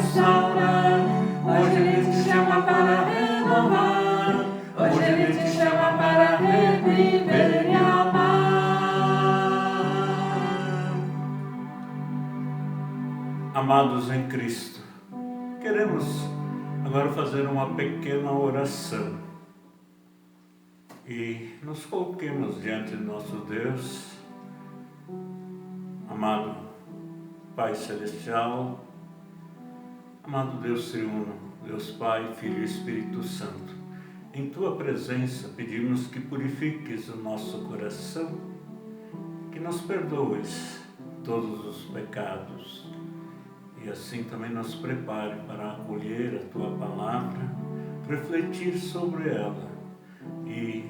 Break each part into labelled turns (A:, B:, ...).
A: restaurar. Hoje Ele te chama para renovar. Hoje Ele te chama para reviver e amar.
B: Amados em Cristo, queremos agora fazer uma pequena oração e nos coloquemos diante de nosso Deus. Amado Pai Celestial, amado Deus Triuno, Deus Pai, Filho e Espírito Santo, em Tua presença pedimos que purifiques o nosso coração, que nos perdoes todos os pecados e assim também nos prepare para acolher a Tua palavra, refletir sobre ela e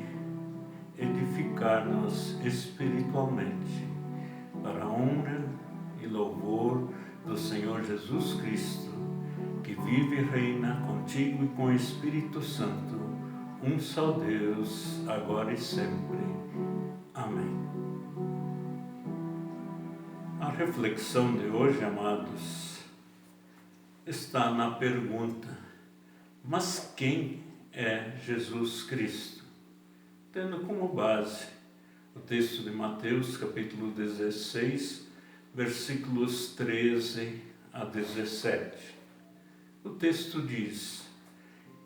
B: edificar-nos espiritualmente para a honra e louvor do Senhor Jesus Cristo, que vive e reina contigo e com o Espírito Santo, um só Deus, agora e sempre. Amém. A reflexão de hoje, amados, está na pergunta: mas quem é Jesus Cristo? Tendo como base o texto de Mateus, capítulo 16, versículos 13 a 17. O texto diz: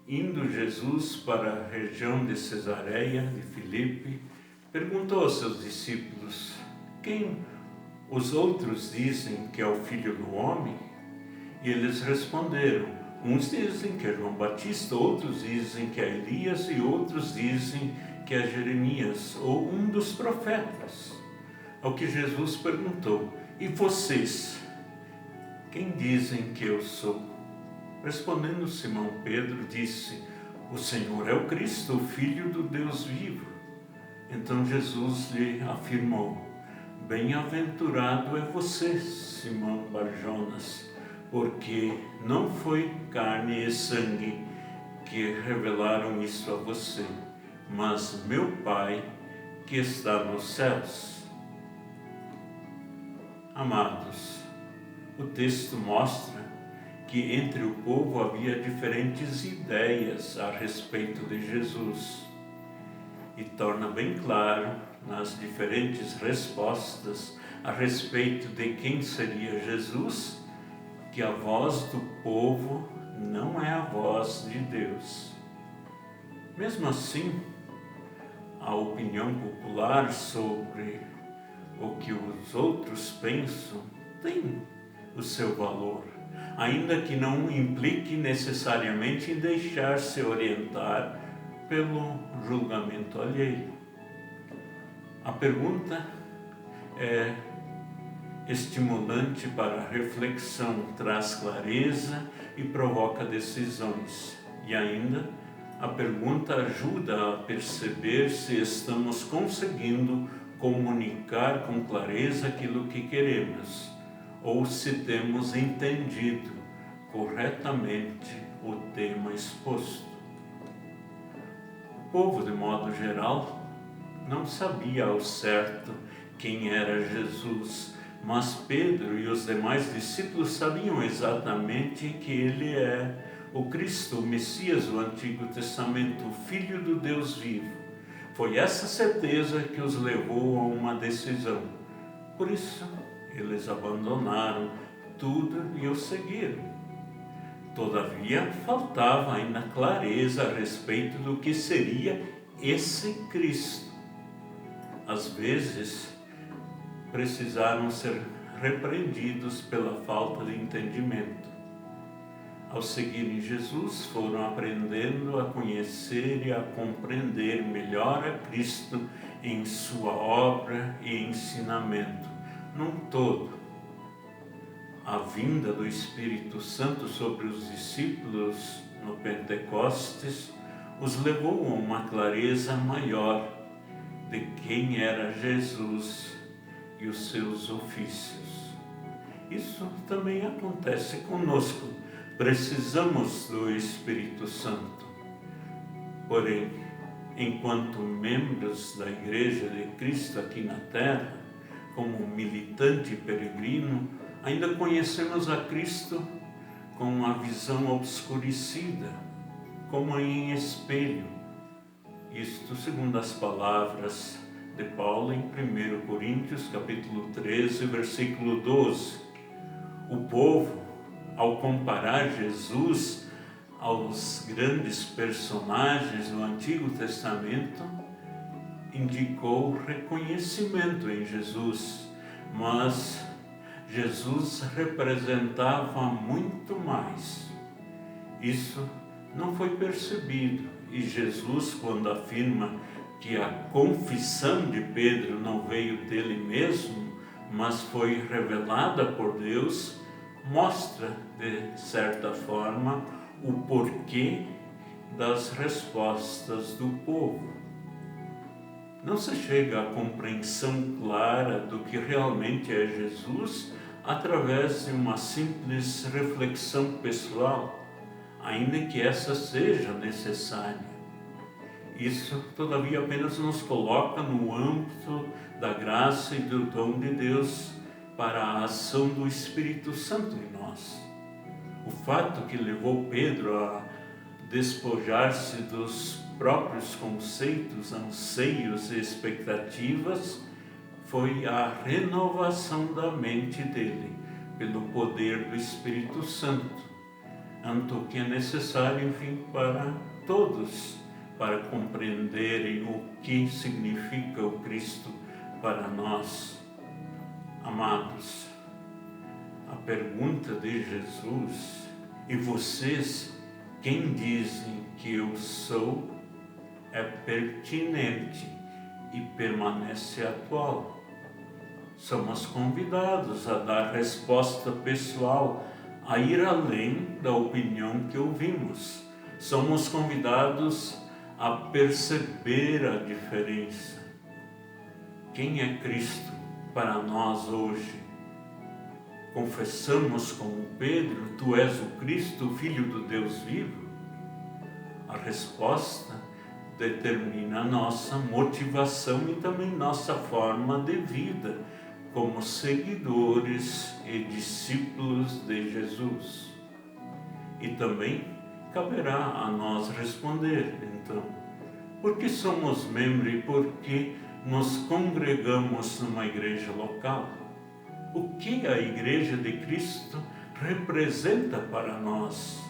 B: indo Jesus para a região de Cesareia de Filipe, perguntou aos seus discípulos: quem os outros dizem que é o Filho do Homem? E eles responderam: uns dizem que é João Batista, outros dizem que é Elias e outros dizem que é Jeremias ou um dos profetas. Ao que Jesus perguntou: e vocês, quem dizem que eu sou? Respondendo Simão Pedro, disse: o Senhor é o Cristo, o Filho do Deus vivo. Então Jesus lhe afirmou: bem-aventurado é você, Simão Bar-Jonas, porque não foi carne e sangue que revelaram isso a você, mas meu Pai que está nos céus. Amados, o texto mostra que entre o povo havia diferentes ideias a respeito de Jesus e torna bem claro nas diferentes respostas a respeito de quem seria Jesus que a voz do povo não é a voz de Deus. Mesmo assim, a opinião popular sobre o que os outros pensam tem o seu valor, ainda que não implique necessariamente em deixar-se orientar pelo julgamento alheio. A pergunta é estimulante para a reflexão, traz clareza e provoca decisões. E ainda, a pergunta ajuda a perceber se estamos conseguindo comunicar com clareza aquilo que queremos, ou se temos entendido corretamente o tema exposto. O povo, de modo geral, não sabia ao certo quem era Jesus, mas Pedro e os demais discípulos sabiam exatamente que ele é o Cristo, o Messias do Antigo Testamento, o Filho do Deus vivo. Foi essa certeza que os levou a uma decisão. Por isso, eles abandonaram tudo e o seguiram. Todavia, faltava ainda clareza a respeito do que seria esse Cristo. Às vezes, precisaram ser repreendidos pela falta de entendimento. Ao seguirem Jesus, foram aprendendo a conhecer e a compreender melhor a Cristo em sua obra e ensinamento, num todo. A vinda do Espírito Santo sobre os discípulos no Pentecostes os levou a uma clareza maior de quem era Jesus e os seus ofícios. Isso também acontece conosco. Precisamos do Espírito Santo. Porém, enquanto membros da Igreja de Cristo aqui na Terra, como militante peregrino, ainda conhecemos a Cristo com a visão obscurecida, como em espelho. Isto segundo as palavras de Paulo em 1 Coríntios, capítulo 13, versículo 12. O povo, ao comparar Jesus aos grandes personagens do Antigo Testamento, indicou reconhecimento em Jesus, mas Jesus representava muito mais. Isso não foi percebido, e Jesus, quando afirma que a confissão de Pedro não veio dele mesmo, mas foi revelada por Deus, mostra, de certa forma, o porquê das respostas do povo. Não se chega à compreensão clara do que realmente é Jesus através de uma simples reflexão pessoal, ainda que essa seja necessária. Isso, todavia, apenas nos coloca no âmbito da graça e do dom de Deus para a ação do Espírito Santo em nós. O fato que levou Pedro a despojar-se dos próprios conceitos, anseios e expectativas foi a renovação da mente dele pelo poder do Espírito Santo, tanto que é necessário, enfim, para todos, para compreenderem o que significa o Cristo para nós. Amados, a pergunta de Jesus: e vocês, quem dizem que eu sou? É pertinente e permanece atual. Somos convidados a dar resposta pessoal, a ir além da opinião que ouvimos. Somos convidados a perceber a diferença. Quem é Cristo para nós hoje? Confessamos como Pedro: tu és o Cristo, o Filho do Deus vivo? A resposta determina a nossa motivação e também nossa forma de vida como seguidores e discípulos de Jesus. E também caberá a nós responder, então, por que somos membros e por que nos congregamos numa igreja local? O que a Igreja de Cristo representa para nós?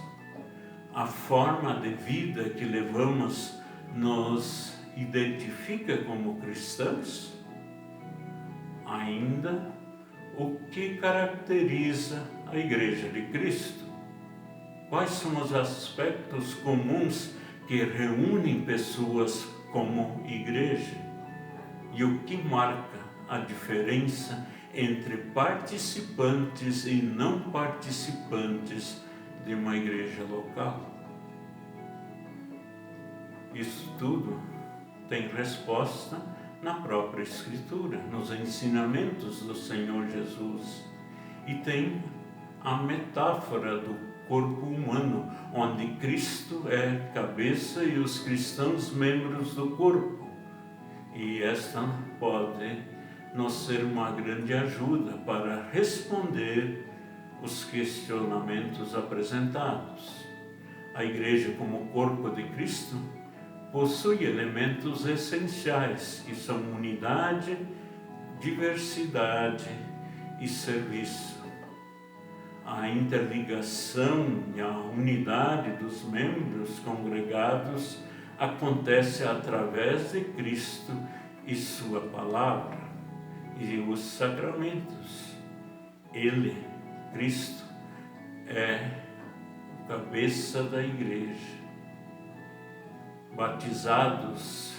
B: A forma de vida que levamos nos identifica como cristãos? Ainda, o que caracteriza a Igreja de Cristo? Quais são os aspectos comuns que reúnem pessoas como igreja? E o que marca a diferença entre participantes e não participantes de uma igreja local? Isso tudo tem resposta na própria Escritura, nos ensinamentos do Senhor Jesus. E tem a metáfora do corpo humano, onde Cristo é cabeça e os cristãos membros do corpo. E esta pode nos ser uma grande ajuda para responder os questionamentos apresentados. A igreja, como corpo de Cristo, possui elementos essenciais, que são unidade, diversidade e serviço. A interligação e a unidade dos membros congregados acontece através de Cristo e sua palavra e os sacramentos. Ele, Cristo, é a cabeça da igreja. Batizados,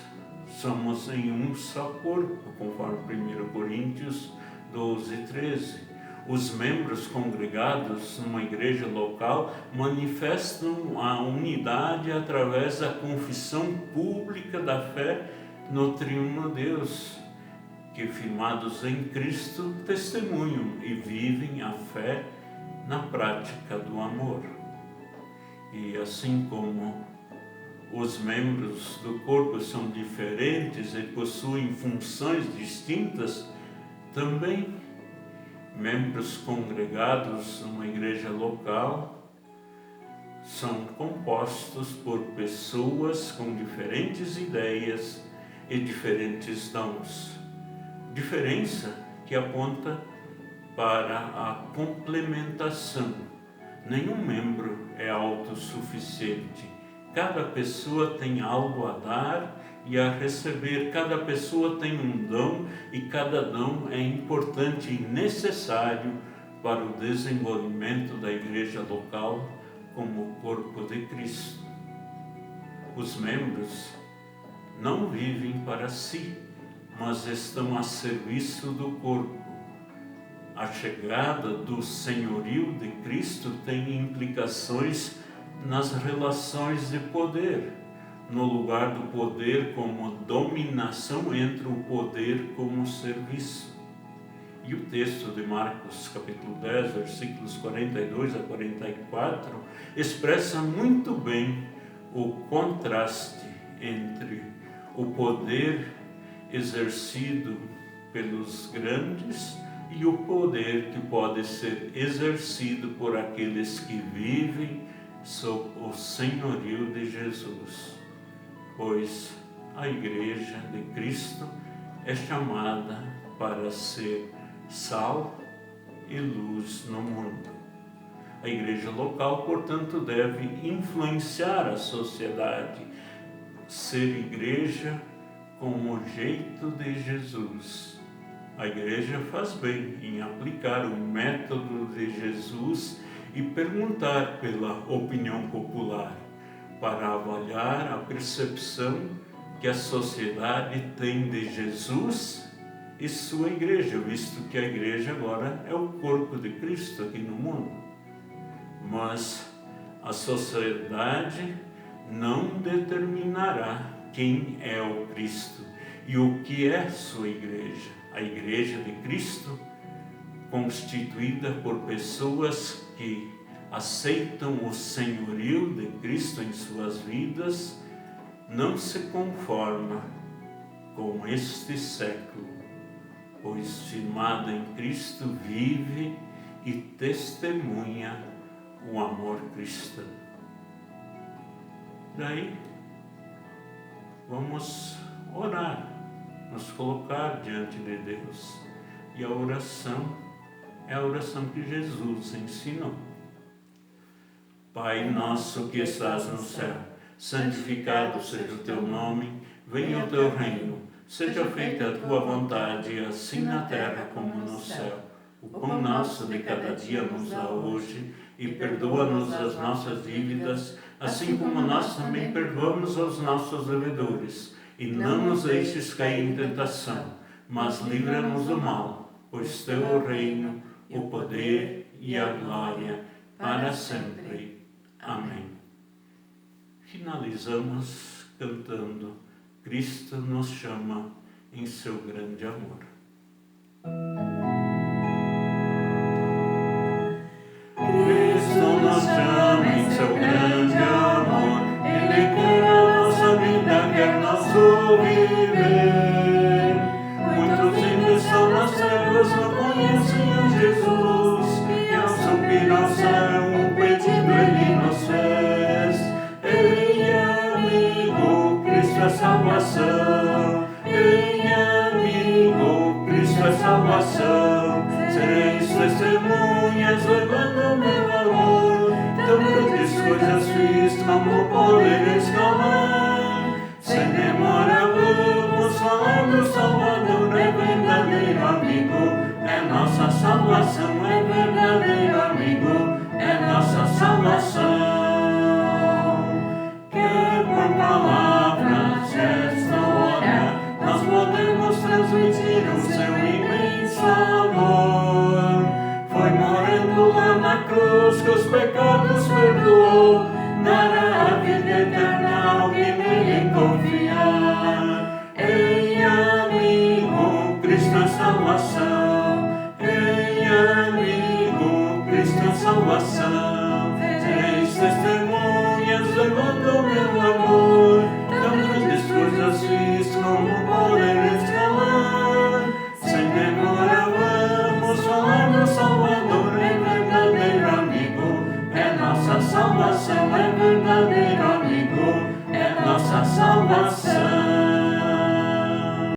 B: somos em um só corpo, conforme 1 Coríntios 12, 13. Os membros congregados numa igreja local manifestam a unidade através da confissão pública da fé no Trino Deus, que, firmados em Cristo, testemunham e vivem a fé na prática do amor. E assim como os membros do corpo são diferentes e possuem funções distintas, também membros congregados numa igreja local são compostos por pessoas com diferentes ideias e diferentes dons. Diferença que aponta para a complementação. Nenhum membro é autossuficiente. Cada pessoa tem algo a dar e a receber. Cada pessoa tem um dom e cada dom é importante e necessário para o desenvolvimento da igreja local como corpo de Cristo. Os membros não vivem para si, mas estão a serviço do corpo. A chegada do senhorio de Cristo tem implicações nas relações de poder. No lugar do poder como dominação, entra o poder como serviço. E o texto de Marcos, capítulo 10, versículos 42 a 44, expressa muito bem o contraste entre o poder exercido pelos grandes e o poder que pode ser exercido por aqueles que vivem sob o senhorio de Jesus. Pois a Igreja de Cristo é chamada para ser sal e luz no mundo. A igreja local, portanto, deve influenciar a sociedade, ser igreja com o jeito de Jesus. A igreja faz bem em aplicar o método de Jesus e perguntar pela opinião popular, para avaliar a percepção que a sociedade tem de Jesus e sua igreja, visto que a igreja agora é o corpo de Cristo aqui no mundo. Mas a sociedade não determinará quem é o Cristo e o que é sua igreja. A igreja de Cristo, constituída por pessoas que aceitam o senhorio de Cristo em suas vidas, não se conforma com este século, pois firmada em Cristo vive e testemunha o amor cristão. Daí, vamos orar, nos colocar diante de Deus. E a oração é a oração que Jesus ensinou. Pai nosso que estás no céu, santificado seja o teu nome, venha o teu reino, seja feita a tua vontade, assim na terra como no céu. O pão nosso de cada dia nos dá hoje, e perdoa-nos as nossas dívidas, assim como nós também perdoamos aos nossos devedores. E não nos deixes cair em tentação, mas livra-nos do mal, pois teu é o reino, o poder e a glória para sempre. Amém. Finalizamos cantando Cristo nos chama em seu grande amor.
A: Cristo nos chama em seu grande amor, Ele quer a nossa vida, quer nosso viver. Muitos ainda estão nas trevas, não conhecem a Jesus, e ao subir ao céu um pedido Ele nos fez. Ei, amigo, Cristo é salvação. Ei, amigo, Cristo é salvação. Sereis testemunhas levando meu amor, tão grandes coisas fiz, como poderes clamar. Sem demora vamos falar do Salvador, é verdadeiro amigo, é nossa salvação, é verdadeiro amigo, é nossa salvação. Quer por palavras, gesto ou olhar, nós podemos transmitir o seu imenso amor. Foi morrendo lá na cruz que os pecados perdoou, dará a vida eterna ao que nele confiar. Ei, amigo, Cristo é salvação. Ei, amigo, Cristo é salvação.